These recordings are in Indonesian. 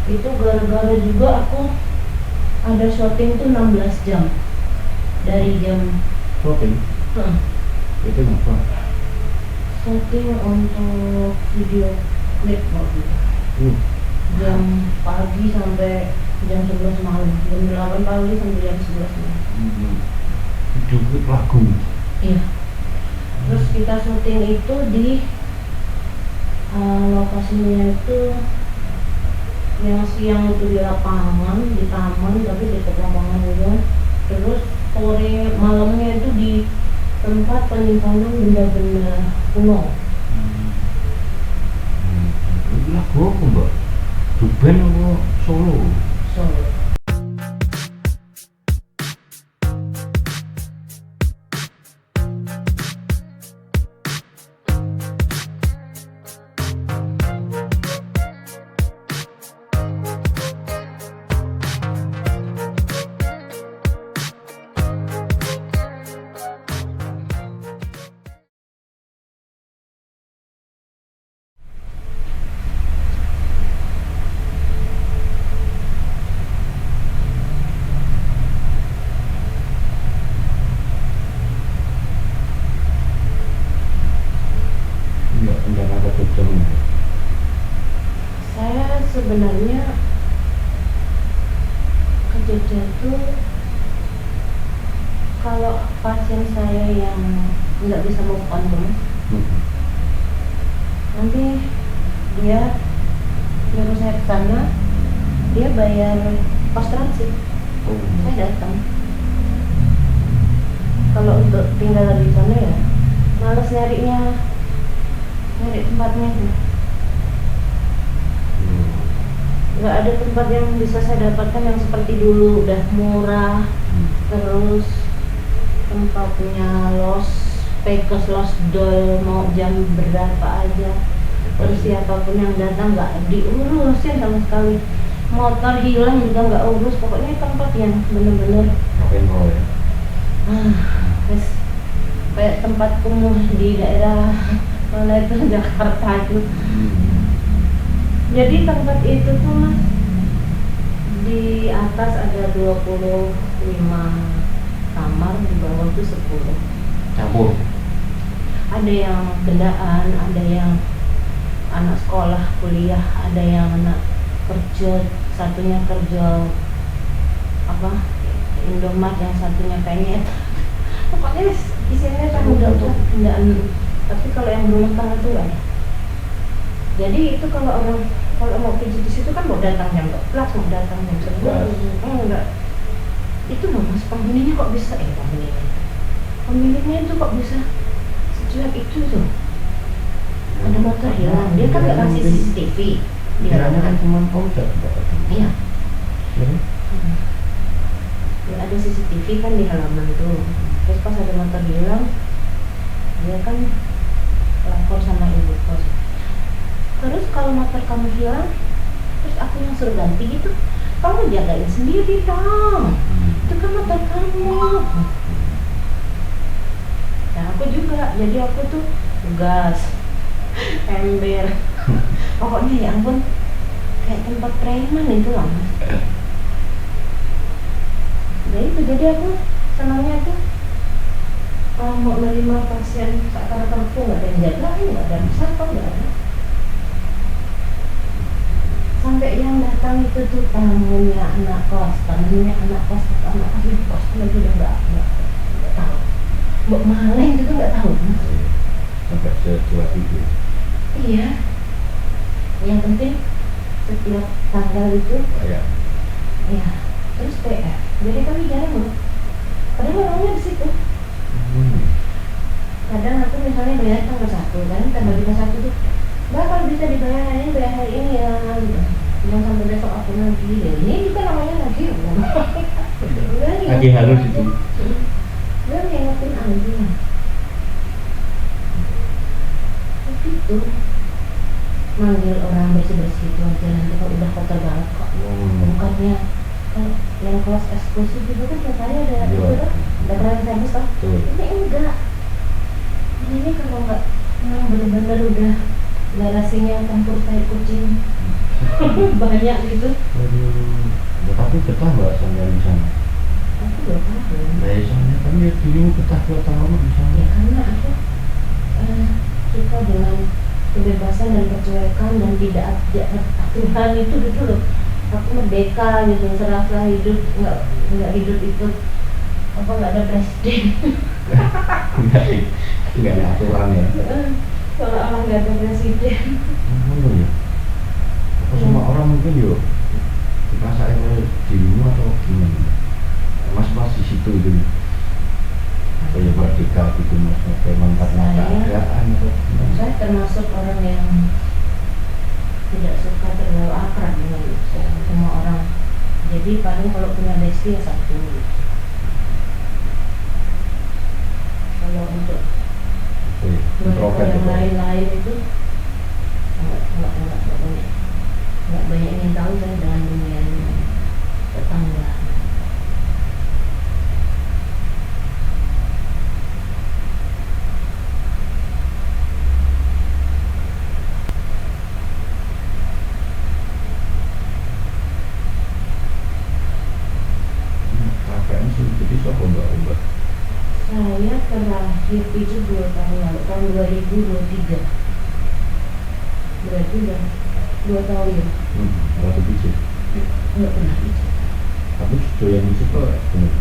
Itu gara-gara juga aku ada syuting tuh 16 jam dari jam Syuting? Itu apa? syuting untuk video klip waktu itu. Jam pagi sampai jam 11 malam, jam 8 pagi sampai jam 11 malam. Video klip lagu? Iya. Terus kita syuting itu di lokasinya itu yang siang itu di lapangan, di taman, tapi dekat lapangan juga. Terus sore malamnya itu di tempat penyimpanan benda-benda kuno. Lagu apa mbak? Band apa solo? Solo. Enggak, rencana ke Jogja. Saya sebenarnya ke Jogja itu kalau pasien saya yang nggak bisa move on dulu, nanti dia nyuruh saya ke sana, dia bayar kos transit, saya datang. Kalau untuk tinggal di sana ya males nyari tempatnya itu. Nggak ada tempat yang bisa saya dapatkan yang seperti dulu, udah murah, terus tempatnya pekos dol, mau jam berapa aja, terus siapapun yang datang nggak diurusin sama sekali, motor hilang juga nggak urus, pokoknya tempat yang bener-bener ya? Terus kayak tempat kumuh di daerah mana itu, Jakarta itu. Jadi tempat itu tuh mas, di atas ada 25 kamar, di bawah tuh 10. Campur? Ada yang gendaan, ada yang anak sekolah kuliah, ada yang anak kerja, satunya kerja Indomaret, yang satunya penyet. Pokoknya isinya kan udah untuk gendaan. Tapi kalau yang berumah tangga tuh nggak ada. Jadi itu kalau mau pijit di situ kan mau datang jam 12, mau datang jam 11. Enggak. Itu loh mas, pemiliknya kok bisa pemiliknya itu kok bisa secuek itu tuh. Ada motor hilang, dia kan nggak kasih CCTV. Kiranya kan cuma komset. Iya. Ya ada CCTV kan di halaman tuh. Terus pas ada motor hilang, dia kan lapor sama ibu kos. Terus kalau motor kamu hilang, terus aku yang suruh ganti gitu, kamu jagain sendiri dong. Itu kan motor kamu. Nah aku juga, jadi aku tuh gas, ember, pokoknya ya ampun, kayak tempat preman itu lah mas. Nah itu, jadi aku senangnya tuh mau menerima pasien seakan-akan aku nggak ada yang jagain, nggak ada siapa, nggak ada. Sampai yang datang itu tuh tamunya anak kos lagi udah nggak tahu. Mbak Maleng juga nggak tahu. Sampai secuek itu. Iya. Yang penting setiap tanggal itu. Ya. Iya. Terus PR. Jadi kami jarang loh. Padahal orangnya di situ. Kadang aku misalnya bayar tanggal 1 kan, tanggal 1 tuh Mbak kalau bisa dibayar hari ini ya gitu. Jangan sampai besok aku nagih ya. Ini juga namanya nagih. Lagi halus itu. Udah nyengokin aja. Begitu. Manggil orang bersih-bersih itu aja, nanti kalau udah kotor banget kok. Bukannya kan yang kelas eksklusif itu kan tiap hari ada itu kan, ada peran service kan. Ini enggak. Ini kalau enggak memang benar-benar udah garasinya campur kayak kucing. banyak gitu. Aduh. Ya, tapi betah mbak sampai di sana. Aku 2 tahun. Nah, soalnya kan ya dirimu betah 2 tahun di sana. Ya karena aku suka dengan kebebasan dan kecuekan dan tidak ada aturan itu gitu loh. Aku merdeka gitu, serasa hidup nggak hidup ikut apa, nggak ada presiden. Nggak ada aturan ya. Seolah-olah nggak ada presiden. Bener ya. Apa semua orang mungkin yo dirasain oleh dirimu atau gimana? Mas di situ gitu. Apa ya merdeka gitu mas? Memang karena keadaan atau gimana? Saya termasuk orang yang tidak suka terlalu akrab dengan semua orang. Jadi paling kalau punya bestie ya satu. Kalau untuk Introvert yang gitu. lain-lain itu nggak banyak yang tahu kan dengan dunia tetangga. KPM sih jadi siapa mbak? Saya terakhir itu 2 tahun lalu, tahun 2023. Berarti udah 2 tahun ya. Waktu pijit. Nggak pernah pijat. Tapi doyan musik kok bener.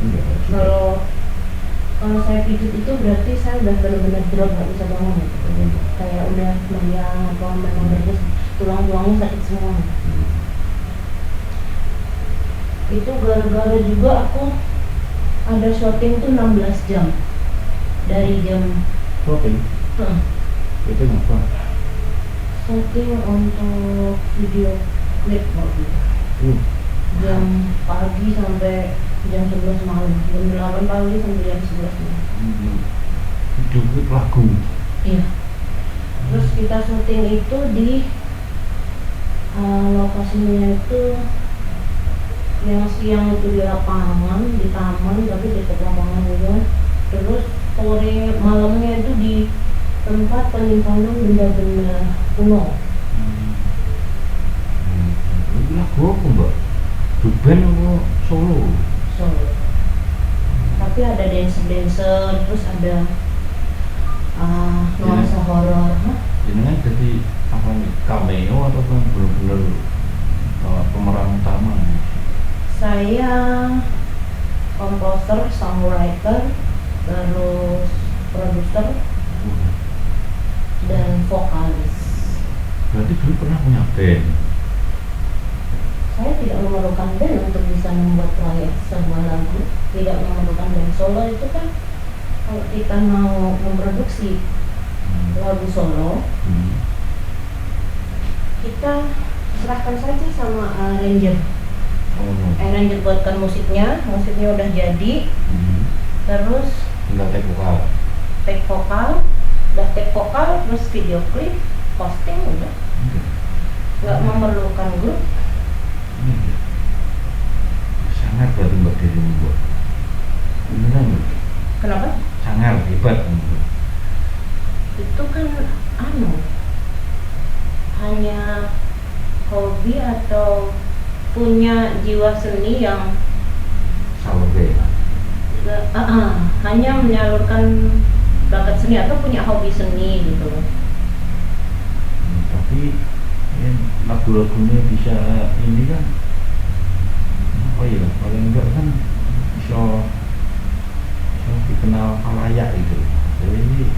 Enggak. Kalau saya pijat itu berarti saya udah benar-benar drop, nggak bisa bangun ya. Kayak udah meriang atau memang terus tulang-tulangnya sakit semua. Itu gara-gara juga aku ada syuting tuh 16 jam dari jam Shopping? Itu apa? syuting untuk video klip waktu itu. Jam pagi sampai jam 11 malam, jam 8 pagi sampai jam 11 malam. Video klip lagu. Iya. Terus kita syuting itu di lokasinya itu yang siang itu di lapangan, di taman, tapi dekat lapangan juga. Terus sore malamnya itu di tempat penyimpanan benda-benda kuno. Ini lagu apa mbak? Band apa solo? Solo. Tapi ada dancer, terus ada nuansa horor. Jenengan jadi apa nih? Cameo atau benar-benar pemeran utama? Saya komposer, songwriter, terus produser dan vokalis. Berarti dulu pernah punya band? Saya tidak memerlukan band untuk bisa membuat proyek sebuah lagu. Tidak memerlukan band. Solo itu kan kalau kita mau memproduksi lagu solo, kita serahkan saja sama arranger. Arranger buatkan musiknya udah jadi. Terus tinggal take vokal, terus video klip, posting udah. Nggak memerlukan grup. Sangat berarti mbak dirimu mbak. Beneran mbak? Kenapa? Sangat hebat mbak. Itu kan hanya hobi atau punya jiwa seni yang Salve. hanya menyalurkan bakat seni atau punya hobi seni gitu. Tapi ya, lagu-lagunya bisa ini kan apa ya, paling enggak kan bisa dikenal khalayak gitu. Jadi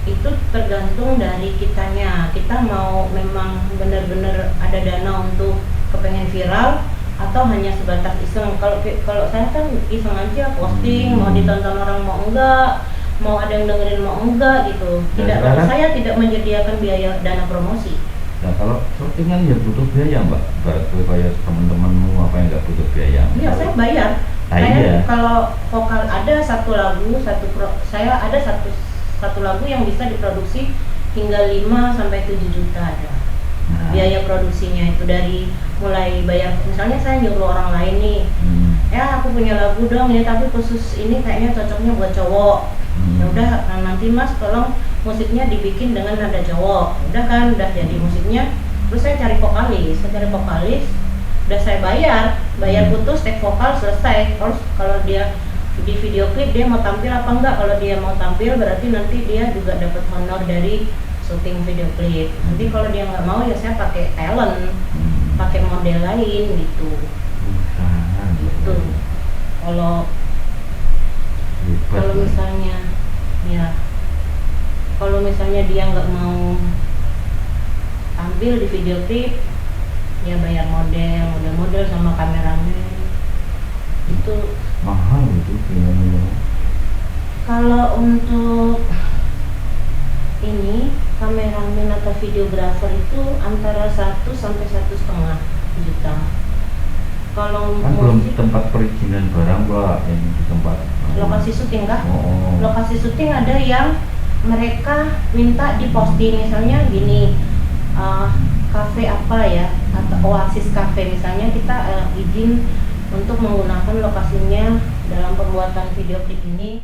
Itu tergantung dari kitanya. Kita mau memang benar-benar ada dana untuk kepengen viral atau hanya sebatas iseng. Kalau saya kan iseng aja posting, mau ditonton orang mau enggak, mau ada yang dengerin mau enggak gitu. Saya tidak menyediakan biaya dana promosi. Nah kalau syutingan ya butuh biaya mbak, bayar teman-temanmu apa yang nggak butuh biaya? Iya saya bayar. Iya. Kalau vokal ada satu lagu, saya ada satu lagu yang bisa diproduksi hingga 5 sampai 7 juta ada. Biaya produksinya itu dari mulai bayar, misalnya saya nyuruh orang lain nih, ya aku punya lagu dong ya tapi khusus ini kayaknya cocoknya buat cowok. Ya udah, nanti mas tolong musiknya dibikin dengan nada cowok. Udah kan, udah jadi musiknya. Terus saya cari vokalis, udah saya bayar putus, take vokal selesai. Terus kalau dia di video klip dia mau tampil apa enggak? Kalau dia mau tampil berarti nanti dia juga dapat honor dari syuting video klip. Nanti kalau dia nggak mau ya saya pakai talent, pakai model lain gitu. Gitu. Kalau misalnya ya, kalau misalnya dia nggak mau tampil di video klip, ya bayar model sama kameramen. Itu mahal itu filmnya. kalau untuk ini kameramen atau videografer itu antara 1 sampai 1,5 juta. Kalau Kan belum musik, tempat perizinan barang Mbak, yang di tempat lokasi syuting kah? Oh. Lokasi syuting ada yang mereka minta diposting, misalnya gini, cafe apa ya, atau Oasis Cafe misalnya, kita izin untuk menggunakan lokasinya dalam pembuatan video klip ini.